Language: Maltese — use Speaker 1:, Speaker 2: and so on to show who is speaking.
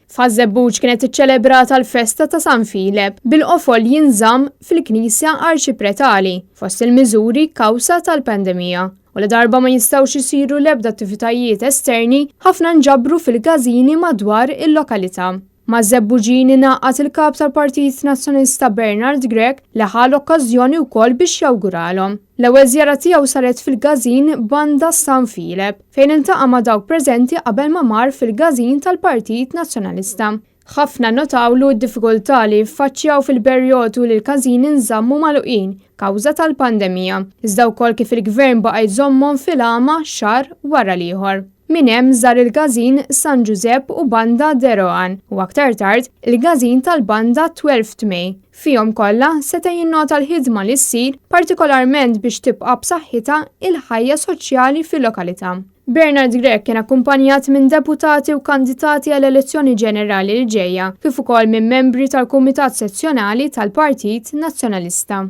Speaker 1: F'Ħażebbuġ kienet iċċelebrata l-festa ta' San Fileb bil-qofol jinżamm fil-Knisja Arċipretali fost il-miżuri kawsa tal-pandemija. U li darba ma jistgħux isiru l-ebda attivitajiet esterni ħafna nġabru fil-gażini madwar il-lokalità. Ma' Żebbuġini naqqat il-kap tal-Partit Nazzjonalista Bernard Grech li ħal okkażjoni wkoll biex jawguralhom. L-ewwel żjara tiegħu saret fil-gażin Banda San Fileb fejn iltaqa' ma' dawk preżenti qabel ma mar fil-gażin tal-Partit Nazzjonalista. Ħafna notawlu d-diffikultà li jiffaċċjaw fil-perjodu li l-każini nżammu magħluqin kawża tal-pandemija, iżda wkoll kif il-Gvern baqa' jżommhom fil-għama xahar wara l-ieħor. Min hemm żar il-gażin San Giuseppe u Banda de Rohan u aktar tard il-gażin tal-Banda 12 May. Fihom kollha seta' jinnota l-ħidma li ssir partikolarment biex tibqa' b'saħħitha il-ħajja soċjali fil-lokalità. Bernard Grech kien akkumpanjat minn deputati u kandidati għall elezzjoni ġenerali li ġejja, kif ukoll minn membri tal-Kumitat Sezzjonali tal-Partit Nazzjonalista.